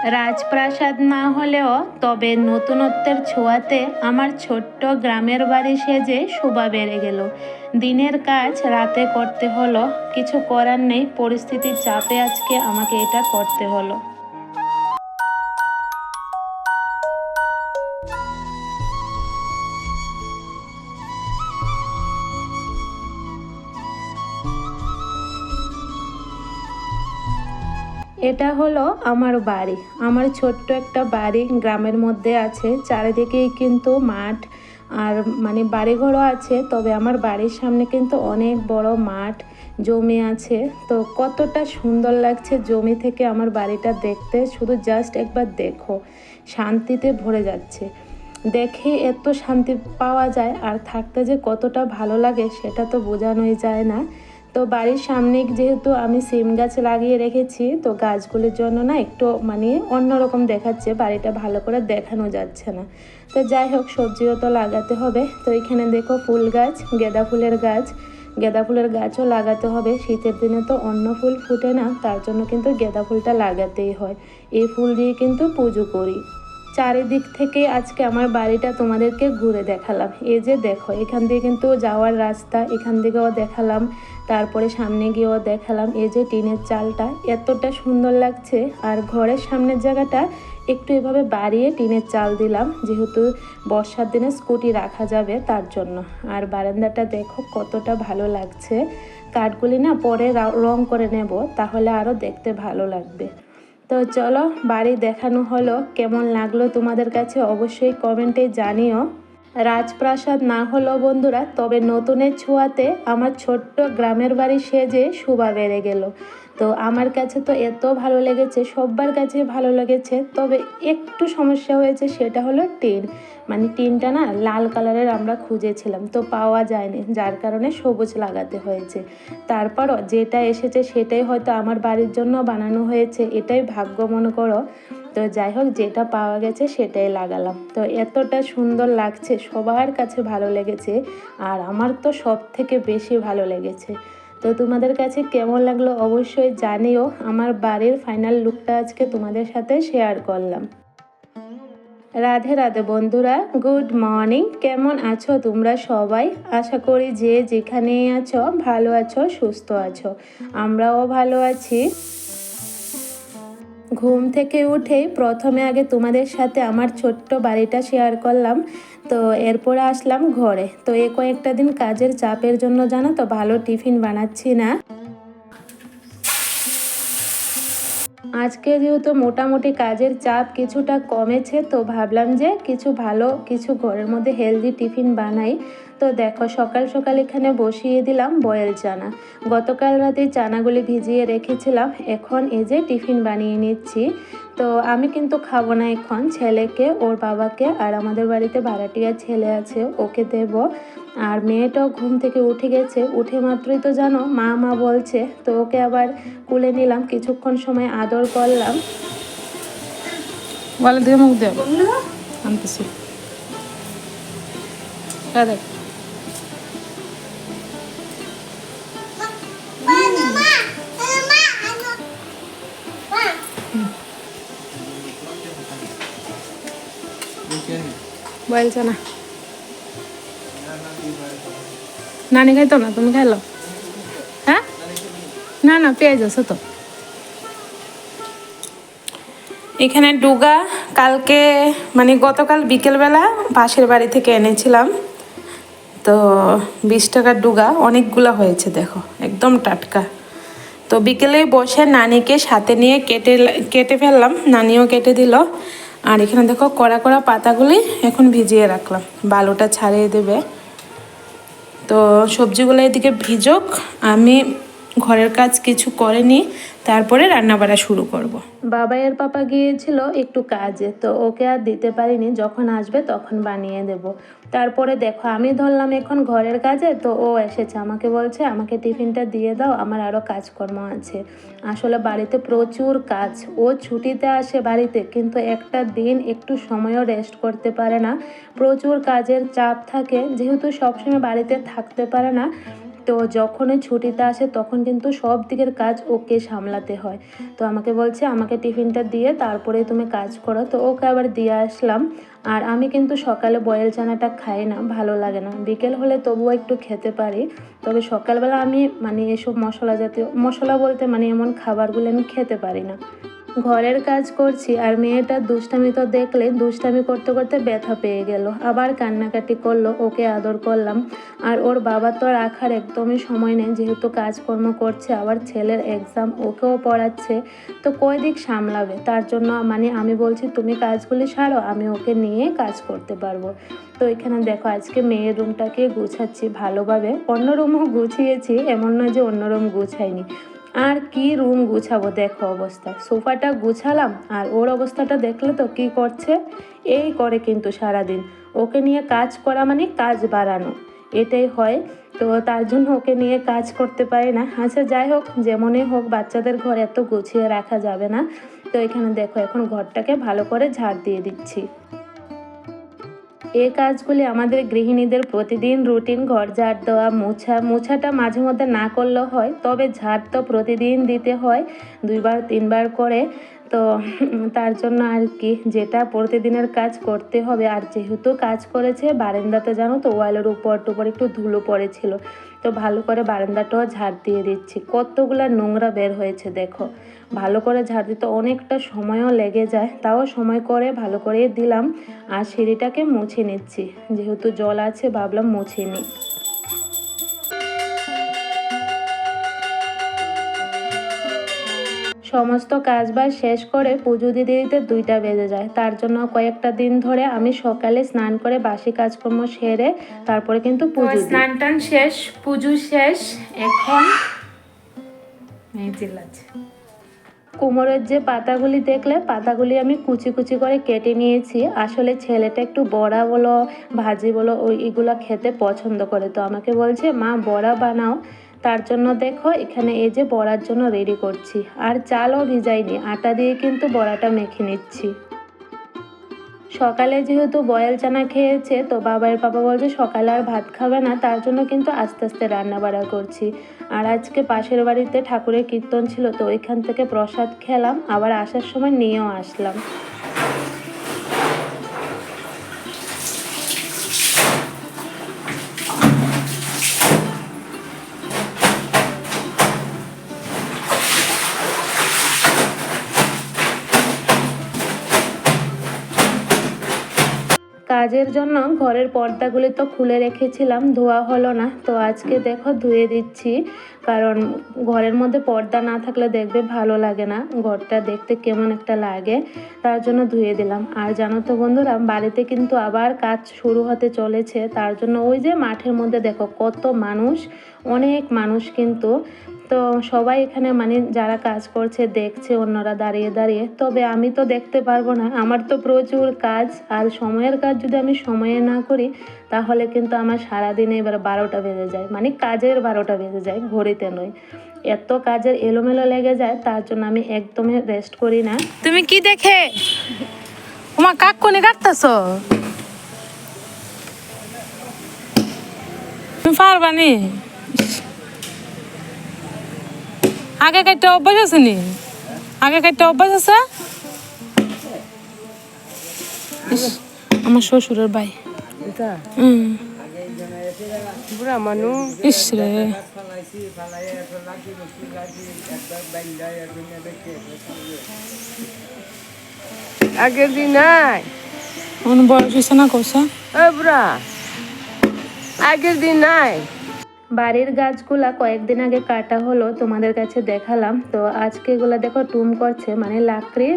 রাজপ্রাসাদ না হলেও তবে নতুনত্বের ছোঁয়াতে আমার ছোট্ট গ্রামের বাড়ি সেজে শোভা বেড়ে গেল। দিনের কাজ রাতে করতে হলো, কিছু করার নেই, পরিস্থিতির চাপে আজকে আমাকে এটা করতে হলো। এটা হলো আমার বাড়ি। আমার ছোট্ট একটা বাড়ি গ্রামের মধ্যে আছে, চারিদিকেই কিন্তু মাঠ আর বাড়িঘরও আছে, তবে আমার বাড়ির সামনে কিন্তু অনেক বড় মাঠ জমি আছে। তো কতটা সুন্দর লাগছে জমি থেকে আমার বাড়িটা দেখতে, শুধু জাস্ট একবার দেখো, শান্তিতে ভরে যাচ্ছে। দেখে এত শান্তি পাওয়া যায় আর থাকতে যে কতটা ভালো লাগে সেটা তো বোঝানোই যায় না। তো বাড়ির সামনে যেহেতু আমি সিম গাছ লাগিয়ে রেখেছি, তো গাছগুলির জন্য না একটু অন্যরকম দেখাচ্ছে, বাড়িটা ভালো করে দেখানো যাচ্ছে না। তো যাই হোক, সবজিও তো লাগাতে হবে। তো এখানে দেখো ফুল গাছ, গেঁদা ফুলের গাছও লাগাতে হবে। শীতের দিনে তো অন্য ফুল ফুটে না, তার জন্য কিন্তু গেঁদা ফুলটা লাগাতেই হয়। এই ফুল দিয়ে কিন্তু পুজো করি। চারিদিক থেকে আজকে আমার বাড়িটা তোমাদেরকে ঘুরে দেখালাম। এই যে দেখো, এখান দিয়ে কিন্তু যাওয়ার রাস্তা, এখান থেকেও দেখালাম, তারপরে সামনে গিয়েও দেখালাম। এই যে টিনের চালটা এতটা সুন্দর লাগছে, আর ঘরের সামনের জায়গাটা একটু এভাবে বাড়িয়ে টিনের চাল দিলাম, যেহেতু বর্ষার দিনে স্কুটি রাখা যাবে তার জন্য। আর বারান্দাটা দেখো কতটা ভালো লাগছে। কাঠগুলি না পরে রং করে নেব, তাহলে আরও দেখতে ভালো লাগবে। তো চলো, বাড়ি দেখানো হলো, কেমন লাগলো তোমাদের কাছে অবশ্যই কমেন্টে জানিও। রাজপ্রাসাদ না হলো বন্ধুরা, তবে নতুনের ছোঁয়াতে আমার ছোট্ট গ্রামের বাড়ি সেজে শোভা বেড়ে গেল। তো আমার কাছে তো এত ভালো লেগেছে, সবার কাছে ভালো লেগেছে। তবে একটু সমস্যা হয়েছে, সেটা হলো টিন। টিনটা না লাল কালারের আমরা খুঁজেছিলাম, তো পাওয়া যায়নি, যার কারণে সবুজ লাগাতে হয়েছে। তারপরও যেটা এসেছে সেটাই হয়তো আমার বাড়ির জন্য বানানো হয়েছে, এটাই ভাগ্য মনে করো। তো যাই হোক, যেটা পাওয়া গেছে সেটাই লাগালাম। তো এতটা সুন্দর লাগছে, সবার কাছে ভালো লেগেছে, আর আমার তো সব থেকে বেশি ভালো লেগেছে। তো তোমাদের কাছে কেমন লাগলো অবশ্যই জানিও। আমার বাড়ির ফাইনাল লুকটা আজকে তোমাদের সাথে শেয়ার করলাম। রাধে রাধে বন্ধুরা, গুড মর্নিং। কেমন আছো তোমরা সবাই? আশা করি যে যেখানেই আছো ভালো আছো, সুস্থ আছো। আমরাও ভালো আছি। ঘুম থেকে উঠেই প্রথমে আগে তোমাদের সাথে আমার ছোট্ট বাড়িটা শেয়ার করলাম। তো এরপরে আসলাম ঘরে। তো কয়েকটা দিন কাজের চাপের জন্য জানো তো ভালো টিফিন বানাচ্ছি না। আজকে যেহেতু মোটামুটি কাজের চাপ কিছুটা কমেছে, তো ভাবলাম যে কিছু ঘরের মধ্যে হেলদি টিফিন বানাই। তো দেখো, সকাল সকাল এখানে বসিয়ে দিলাম বয়েল চানা। গতকাল রাতে চানাগুলি ভিজিয়ে রেখেছিলাম, এখন এই যে টিফিন বানিয়ে নিচ্ছি। তো আমি কিন্তু খাবো না এখন, ছেলেকে, ওর বাবাকে, আর আমাদের বাড়িতে ভাড়াটিয়া ছেলে আছে, ওকে দেব। আর মেয়েটাও ঘুম থেকে উঠে গেছে, উঠে মাত্রই তো জানো মা মা বলছে, তো ওকে আবার কুলে নিলাম, কিছুক্ষণ সময় আদর করলাম। বলে দিয়ে মুখ দেব আনতেছি। দেখ বলছে না, নানি খাইতো না, তুমি খাইলো? হ্যাঁ, না না, পেঁয়াজ আছে তো। এখানে ডুগা কালকে গতকাল বিকেলবেলা পাশের বাড়ি থেকে এনেছিলাম। তো 20 টাকার ডুগা অনেকগুলো হয়েছে, দেখো একদম টাটকা। তো বিকেলে বসে নানিকে সাথে নিয়ে কেটে ফেললাম, নানিও কেটে দিল। আর এখানে দেখো কড়া কড়া পাতাগুলি এখন ভিজিয়ে রাখলাম, বালুটা ছাড়িয়ে দেবে। তো সবজিগুলো এদিকে ভিজুক, আমি ঘরের কাজ কিছু করে নিই, তারপরে রান্নাবাড়া শুরু করব। বাবাইয়ের পাপা গিয়েছিল একটু কাজে, তো ওকে আর দিতে পারিনি, যখন আসবে তখন বানিয়ে দেব। তারপরে দেখো, আমি ধরলাম এখন ঘরের কাজে, তো ও এসেছে, আমাকে বলছে আমাকে টিফিনটা দিয়ে দাও, আমার আরও কাজকর্ম আছে। আসলে বাড়িতে প্রচুর কাজ, ও ছুটিতে আসে বাড়িতে, কিন্তু একটা দিন একটু সময়ও রেস্ট করতে পারে না, প্রচুর কাজের চাপ থাকে, যেহেতু সবসময় বাড়িতে থাকতে পারে না। তো যখনই ছুটিতে আসে তখন কিন্তু সব দিকের কাজ ওকে সামলাতে হয়। তো আমাকে বলছে আমাকে টিফিনটা দিয়ে তারপরে তুমি কাজ করো, তো ওকে আবার দিয়ে আসলাম। আর আমি কিন্তু সকালে বয়েল চানাটা খাই না, ভালো লাগে না। বিকেল হলে তবুও একটু খেতে পারি, তবে সকালবেলা আমি মানে এসব মশলা জাতীয়, মশলা বলতে মানে এমন খাবারগুলো আমি খেতে পারি না। ঘরের কাজ করছি আর মেয়েটার দুষ্টামি তো দেখলে, দুষ্টামি করতে করতে ব্যথা পেয়ে গেল, আবার কান্নাকাটি করলো, ওকে আদর করলাম। আর ওর বাবা তো রাখার একদমই সময় নেই, যেহেতু কাজকর্ম করছে, আবার ছেলের এক্সাম, ওকেও পড়াচ্ছে, তো কয় দিক সামলাবে। তার জন্য মানে আমি বলছি তুমি কাজগুলি সারো, আমি ওকে নিয়ে কাজ করতে পারবো। তো এখানে দেখো আজকে মেয়ের রুমটাকে গুছাচ্ছি ভালোভাবে, অন্য রুমও গুছিয়েছি, এমন নয় যে অন্য রুম গুছাইনি। আর কি রুম গুছাবো, দেখো অবস্থা, সোফাটা গুছালাম আর ওর অবস্থাটা দেখলে তো কি করছে, এই করে কিন্তু সারাদিন। ওকে নিয়ে কাজ করা মানে কাজ বাড়ানো, এটাই হয়। তো তার জন্য ওকে নিয়ে কাজ করতে পারি না। আচ্ছা যাই হোক, যেমনই হোক বাচ্চাদের ঘর এত গুছিয়ে রাখা যাবে না। তো এখানে দেখো এখন ঘরটাকে ভালো করে ঝাড় দিয়ে দিচ্ছি। এই কাজগুলি আমাদের গৃহিণীদের প্রতিদিন রুটিন, ঘর ঝাড় দেওয়া, মোছাটা মাঝে মধ্যে না করলেও হয়, তবে ঝাড় তো প্রতিদিন দিতে হয়, 2বার 3বার করে। তো তার জন্য আর কি, যেটা প্রতিদিনের কাজ করতে হবে। আর যেহেতু কাজ করেছে বারান্দাতে, জানো তো ওয়ালের উপর টুপর একটু ধুলো পড়েছিল, তো ভালো করে বারান্দাটাও ঝাড় দিয়ে দিচ্ছি। কতগুলো নোংরা বের হয়েছে দেখো, ভালো করে ঝাড় দিতে অনেকটা সময়ও লেগে যায়, তাও সময় করে ভালো করে দিলাম। আর সিঁড়িটাকে মুছে নিচ্ছি, যেহেতু জল আছে ভাবলাম মুছে নিই। সমস্ত কাজবাজ শেষ করে পুজো দিতে দিতে 2টা বেজে যায়। তার জন্য কয়েকটা দিন ধরে আমি সকালে স্নান করে বাসি কাজকর্ম সেরে তারপরে কিন্তু পুজো দিই। স্নান টান শেষ, পুজো শেষ, এখন কুমড়োর যে পাতাগুলি দেখলে, পাতাগুলি আমি কুচি কুচি করে কেটে নিয়েছি। আসলে ছেলেটা একটু বড়া বলো ভাজি বলো এগুলো খেতে পছন্দ করে, তো আমাকে বলছে মা বড়া বানাও। তার জন্য দেখো এখানে এই যে বড়ার জন্য রেডি করছি। আর চালও ভিজাইনি, আটা দিয়ে কিন্তু বড়াটা মেখে নিচ্ছি। সকালে যেহেতু বয়েল চানা খেয়েছে, তো বাবা বলছে সকালে আর ভাত খাবে না, তার জন্য কিন্তু আস্তে আস্তে রান্না বাড়া করছি। আর আজকে পাশের বাড়িতে ঠাকুরের কীর্তন ছিল, তো ওইখান থেকে প্রসাদ খেলাম, আবার আসার সময় নিয়েও আসলাম। কাজের জন্য ঘরের পর্দাগুলি তো খুলে রেখেছিলাম, ধোয়া হলো না, তো আজকে দেখো ধুয়ে দিচ্ছি। কারণ ঘরের মধ্যে পর্দা না থাকলে দেখবে ভালো লাগে না, ঘরটা দেখতে কেমন একটা লাগে, তার জন্য ধুয়ে দিলাম। আর জানো তো বন্ধুরা, বাড়িতে কিন্তু আবার কাজ শুরু হতে চলেছে, তার জন্য ওই যে মাঠের মধ্যে দেখো কত মানুষ, অনেক মানুষ কিন্তু। তো সবাই এখানে মানে যারা কাজ করছে দেখছে, অন্যরা দাঁড়িয়ে দাঁড়িয়ে, তবে আমি তো দেখতে পারবো না, আমার তো প্রচুর কাজ। আর সময়ের কাজ যদি আমি সময়ে না করি তাহলে কিন্তু আমার সারাদিনে এবার 12টা বেজে যায়, মানে কাজের 12টা বেজে যায়, ঘড়িতে নয়। এত কাজের এলোমেলো লেগে যায়, তার জন্য আমি একদমই রেস্ট করি না। তুমি কি দেখে তোমার কাকুনি কাটতেছ, তুমি পারবানি? আগে কাটতে অভ্যাস আছে নি? আগে কাটতে অভ্যাস আছে? আমার শ্বশুরের ভাই বুড়া মানুষ। ইস রে, আগের দিন নাই বয়স হয়েছে না কৌশা? বুড়া, আগের দিন নাই। বাড়ির গাছগুলা কয়েকদিন আগে কাটা হলো, তোমাদের কাছে দেখালাম। তো আজকে এগুলা দেখো টুম করছে, মানে লাকড়ি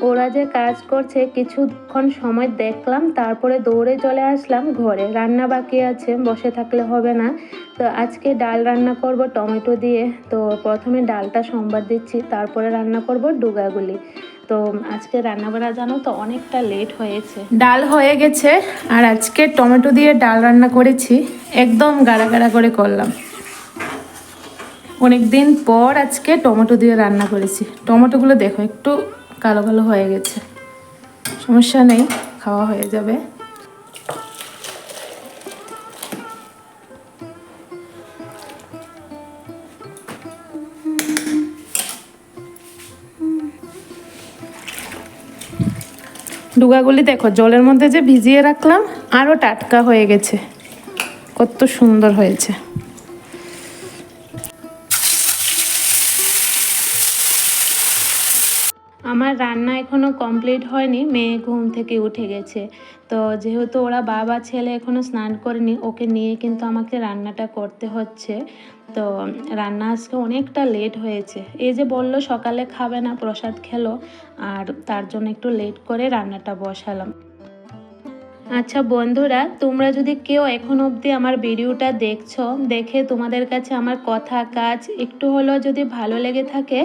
ওরা যে কাজ করছে, কিছুক্ষণ সময় দেখলাম, তারপরে দৌড়ে চলে আসলাম ঘরে। রান্না বাকি আছে, বসে থাকলে হবে না। তো আজকে ডাল রান্না করব টমেটো দিয়ে। তো প্রথমে ডালটা সম্বার দিচ্ছি, তারপরে রান্না করব ডুগাগুলি। তো আজকে রান্নাবাড়া জানো তো অনেকটা লেট হয়েছে। ডাল হয়ে গেছে, আর আজকে টমেটো দিয়ে ডাল রান্না করেছি, একদম গাঢ়া গাঢ়া করে করলাম। অনেক দিন পর আজকে টমেটো দিয়ে রান্না করেছি। টমেটোগুলো দেখো একটু কালো কালো হয়ে গেছে, সমস্যা নেই, খাওয়া হয়ে যাবে। ডুগাগুলি দেখো জলের মধ্যে যে ভিজিয়ে রাখলাম আরও টাটকা হয়ে গেছে, কত সুন্দর হয়েছে। আমার রান্না এখনও কমপ্লিট হয়নি, মেয়ে ঘুম থেকে উঠে গেছে। তো যেহেতু ওরা বাবা ছেলে এখনও স্নান করেনি, ওকে নিয়ে কিন্তু আমাকে রান্নাটা করতে হচ্ছে। তো রান্না আজকে অনেকটা লেট হয়েছে। এই যে বললো সকালে খাবে না, প্রসাদ খেলো, আর তার জন্য একটু লেট করে রান্নাটা বসালাম। আচ্ছা বন্ধুরা, তোমরা যদি কেউ এখন অবধি আমার ভিডিওটা দেখছো, দেখে তোমাদের কাছে আমার কথা কাজ একটু হলেও যদি ভালো লেগে থাকে,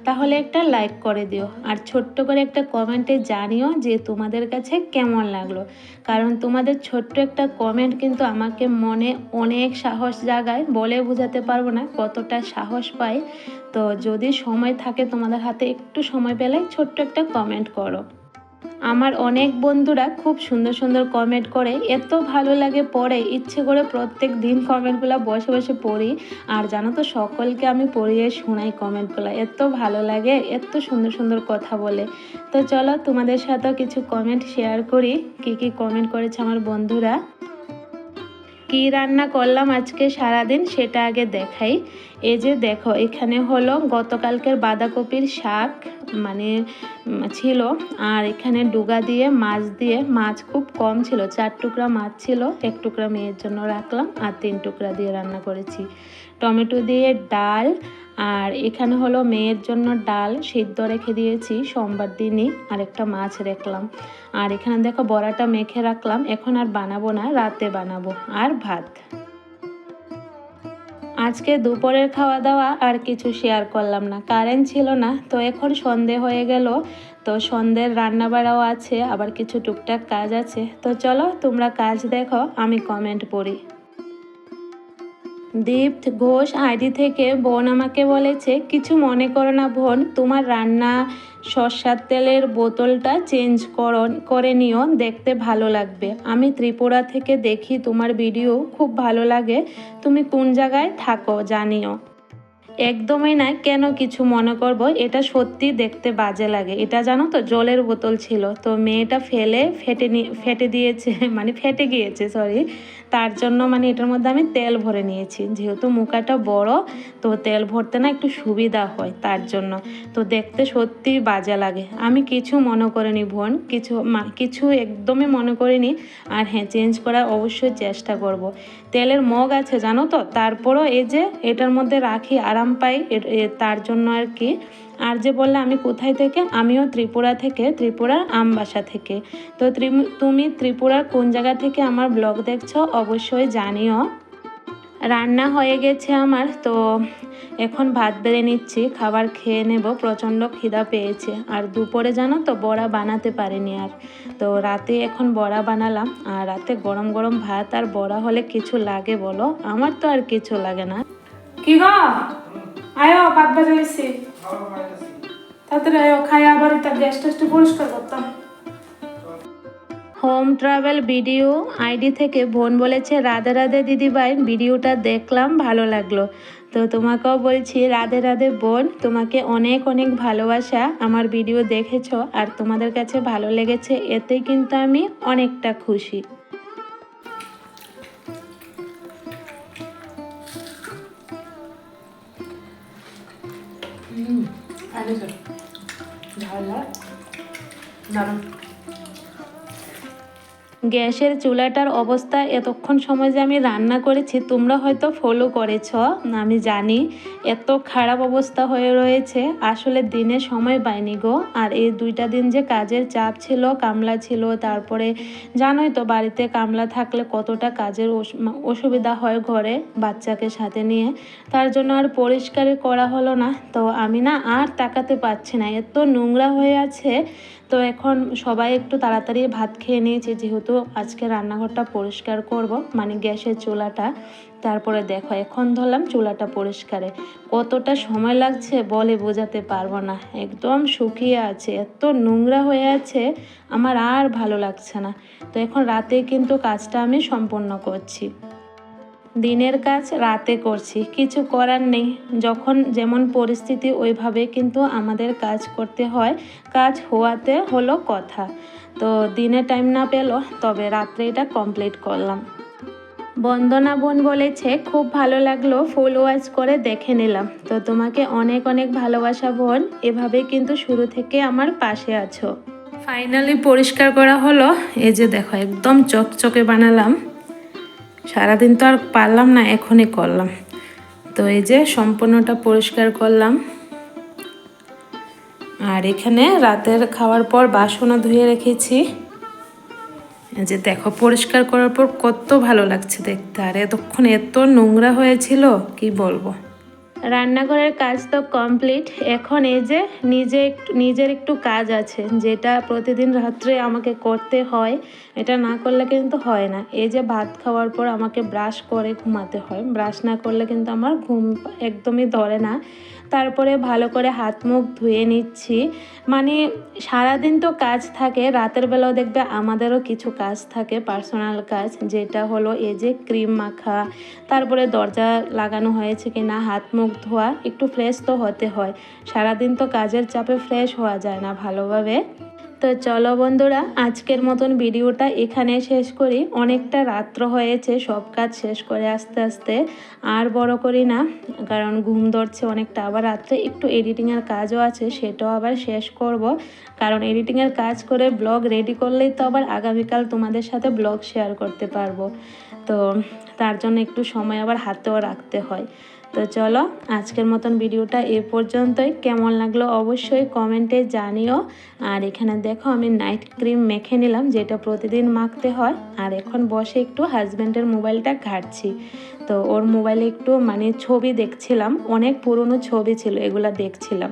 তাহলে একটা লাইক করে দিও, আর ছোট্ট করে একটা কমেন্টে জানিও যে তোমাদের কাছে কেমন লাগলো। কারণ তোমাদের ছোট্ট একটা কমেন্ট কিন্তু আমাকে মনে অনেক সাহস জাগায়, বলে বোঝাতে পারবো না কতটা সাহস পাই। তো যদি সময় থাকে তোমাদের হাতে, একটু সময় পেলে ছোট্ট একটা কমেন্ট করো। আমার অনেক বন্ধুরা খুব সুন্দর সুন্দর কমেন্ট করে, এত ভালো লাগে পড়ে, ইচ্ছে করে প্রত্যেক দিন কমেন্টগুলো বসে বসে পড়ি। আর জানো তো, সকলকে আমি পড়িয়ে শোনাই কমেন্টগুলো, এত ভালো লাগে, এত সুন্দর সুন্দর কথা বলে। তো চলো তোমাদের সাথেও কিছু কমেন্ট শেয়ার করি, কি কি কমেন্ট করেছে আমার বন্ধুরা। কি রান্না করলাম আজকে সারাদিন সেটা আগে দেখাই। এই যে দেখো, এখানে হলো গতকালকের বাঁধাকপির শাক মানে ছিল, আর এখানে ডুগা দিয়ে মাছ দিয়ে, মাছ খুব কম ছিল, 4 টুকরা মাছ ছিল, 1 টুকরা মেয়ের জন্য রাখলাম, আর 3 টুকরা দিয়ে রান্না করেছি। টমেটো দিয়ে ডাল, আর এখানে হলো মেয়ের জন্য ডাল সিদ্ধ রেখে দিয়েছি সোমবার দিনই, আর একটা মাছ রাখলাম। আর এখানে দেখো বড়াটা মেখে রাখলাম, এখন আর বানাবো না, রাতে বানাবো। আর ভাত। আজকে দুপুরের খাওয়া দাওয়া আর কিছু শেয়ার করলাম না, কারেন্ট ছিল না, তো এখন সন্ধে হয়ে গেল। তো সন্ধ্যের রান্না বাড়াও আছে, আবার কিছু টুকটাক কাজ আছে। তো চলো তোমরা কাজ দেখো, আমি কমেন্ট পড়ি। দীপ্ত ঘোষ আইডি থেকে বোন আমাকে বলেছে, কিছু মনে করো না বোন, তোমার রান্না সর্ষার তেলের বোতলটা চেঞ্জ করে নিও, দেখতে ভালো লাগবে। আমি ত্রিপুরা থেকে দেখি তোমার ভিডিও, খুব ভালো লাগে। তুমি কোন জায়গায় থাকো জানিও। একদমই না, কেন কিছু মনে করব, এটা সত্যি দেখতে বাজে লাগে। এটা জানো তো জলের বোতল ছিল, তো মেয়েটা ফেলে ফেটে দিয়েছে, মানে ফেটে গিয়েছে সরি, তার জন্য মানে এটার মধ্যে আমি তেল ভরে নিয়েছি। যেহেতু মুখাটা বড়, তো তেল ভরতে না একটু সুবিধা হয় তার জন্য। তো দেখতে সত্যি বাজে লাগে। আমি কিছু মনে করিনি বোন, কিছু একদমই মনে করিনি। আর হ্যাঁ, চেঞ্জ করার অবশ্যই চেষ্টা করব। তেলের মগ আছে জানো তো, তারপরও এই যে এটার মধ্যে রাখি, আরাম পাই, তার জন্য আর কি। আর যে বললে আমি কোথায় থেকে, আমিও ত্রিপুরা থেকে, ত্রিপুরার আমবাসা থেকে। তো তুমি ত্রিপুরার কোন জায়গা থেকে আমার ব্লগ দেখছো অবশ্যই জানিও। রান্না হয়ে গেছে আমার, তো এখন ভাত বেড়ে নিচ্ছি, খাবার খেয়ে নেব, প্রচণ্ড খিদা পেয়েছে। আর দুপুরে জানো তো বড়া বানাতে পারিনি আর, তো রাতে এখন বড়া বানালাম। আর রাতে গরম গরম ভাত আর বড়া হলে কিছু লাগে বলো? আমার তো আর কিছু লাগে না। কি গো, আয়ো ভাত বাজাইছি, তাড়াতাড়ি আয়ো, খাই আবার এটা গ্যাস টেস্টে পরিষ্কার করতাম। হোম ট্রাভেল ভিডিও আইডি থেকে বোন বলেছে, রাধে রাধে দিদিভাই, ভিডিওটা দেখলাম ভালো লাগলো। তো তোমাকেও বলছি রাধে রাধে বোন, তোমাকে অনেক অনেক ভালোবাসা। আমার ভিডিও দেখেছো আর তোমাদের কাছে ভালো লেগেছে, এতেই কিন্তু আমি অনেকটা খুশি। গ্যাসের চুলাটার অবস্থা এতক্ষণ সময় যে আমি রান্না করেছি, তোমরা হয়তো ফলো করেছ, আমি জানি। এত খারাপ অবস্থা হয়ে রয়েছে, আসলে দিনে সময় পাইনি গো। আর এই 2টা দিন যে কাজের চাপ ছিল, কামলা ছিল, তারপরে জানোই তো বাড়িতে কামলা থাকলে কতটা কাজের অসুবিধা হয় ঘরে বাচ্চাকে সাথে নিয়ে, তার জন্য আর পরিষ্কার করা হলো না। তো আমি না আর তাকাতে পারছি না, এত নোংরা হয়ে আছে। তো এখন সবাই একটু তাড়াতাড়ি ভাত খেয়ে নিয়েছি, যেহেতু আজকে রান্নাঘরটা পরিষ্কার করব, মানে গ্যাসের চুলাটা। তারপরে দেখো এখন ধরলাম চুলাটা পরিষ্কারে। কতটা সময় লাগছে বলে বোঝাতে পারবো না, একদম শুকিয়ে আছে, এত নোংরা হয়ে আছে আমার আর ভালো লাগছে না। তো এখন রাতে কিন্তু কাজটা আমি সম্পন্ন করছি। দিনের কাজ রাতে করছি, কিছু করার নেই, যখন যেমন পরিস্থিতি ওইভাবে কিন্তু আমাদের কাজ করতে হয়। কাজ হওয়াতে হলো কথা। তো দিনে টাইম না পেলো, তবে রাত্রে এটা কমপ্লিট করলাম। বন্দনা বোন বলেছে খুব ভালো লাগলো, ফুল ওয়াচ করে দেখে নিলাম। তো তোমাকে অনেক অনেক ভালোবাসা বোন, এভাবে কিন্তু শুরু থেকে আমার পাশে আছো। ফাইনালি পরিষ্কার করা হলো। এই যে দেখো একদম চকচকে বানালাম। সারাদিন তো আর পারলাম না, এখনই করলাম। তো এই যে সম্পূর্ণটা পরিষ্কার করলাম। আর এখানে রাতের খাওয়ার পর বাসনও ধুয়ে রেখেছি। এই যে দেখো পরিষ্কার করার পর কত ভালো লাগছে দেখতে, আর এতক্ষণ এত নোংরা হয়েছিল কি বলবো। রান্নাঘরের কাজ তো কমপ্লিট। এখন এই যে নিজের একটু কাজ আছে, যেটা প্রতিদিন রাত্রে আমাকে করতে হয়। এটা না করলে কিন্তু হয় না। এই যে ভাত খাওয়ার পর আমাকে ব্রাশ করে ঘুমাতে হয়, ব্রাশ না করলে কিন্তু আমার ঘুম একদমই ধরে না। তারপরে ভালো করে হাত মুখ ধুয়ে নিচ্ছি। মানে সারাদিন তো কাজ থাকে, রাতের বেলাও দেখবে আমাদেরও কিছু কাজ থাকে, পার্সোনাল কাজ, যেটা হলো এই যে ক্রিম মাখা, তারপরে দরজা লাগানো হয়েছে কি না, হাত মুখ ধোয়া, একটু ফ্রেশ তো হতে হয়। সারাদিন তো কাজের চাপে ফ্রেশ হওয়া যায় না ভালোভাবে। তো চলো বন্ধুরা, আজকের মতন ভিডিওটা এখানে শেষ করি। অনেকটা রাত্র হয়েছে, সব কাজ শেষ করে আস্তে আস্তে আর বড় করি না, কারণ ঘুম ধরছে অনেকটা। আবার রাত্রে একটু এডিটিংয়ের কাজও আছে, সেটাও আবার শেষ করব, কারণ এডিটিংয়ের কাজ করে ব্লগ রেডি করলেই তো আবার আগামীকাল তোমাদের সাথে ব্লগ শেয়ার করতে পারবো। তো তার জন্য একটু সময় আবার হাতেও রাখতে হয়। তো চলো আজকের মতন ভিডিওটা এ পর্যন্তই। কেমন লাগলো অবশ্যই কমেন্টে জানিও। আর এখানে দেখো আমি নাইট ক্রিম মেখে নিলাম, যেটা প্রতিদিন মাখতে হয়। আর এখন বসে একটু হাজব্যান্ডের মোবাইলটা ঘাঁটছি। তো ওর মোবাইলে একটু ছবি দেখছিলাম, অনেক পুরনো ছবি ছিল, এগুলা দেখছিলাম।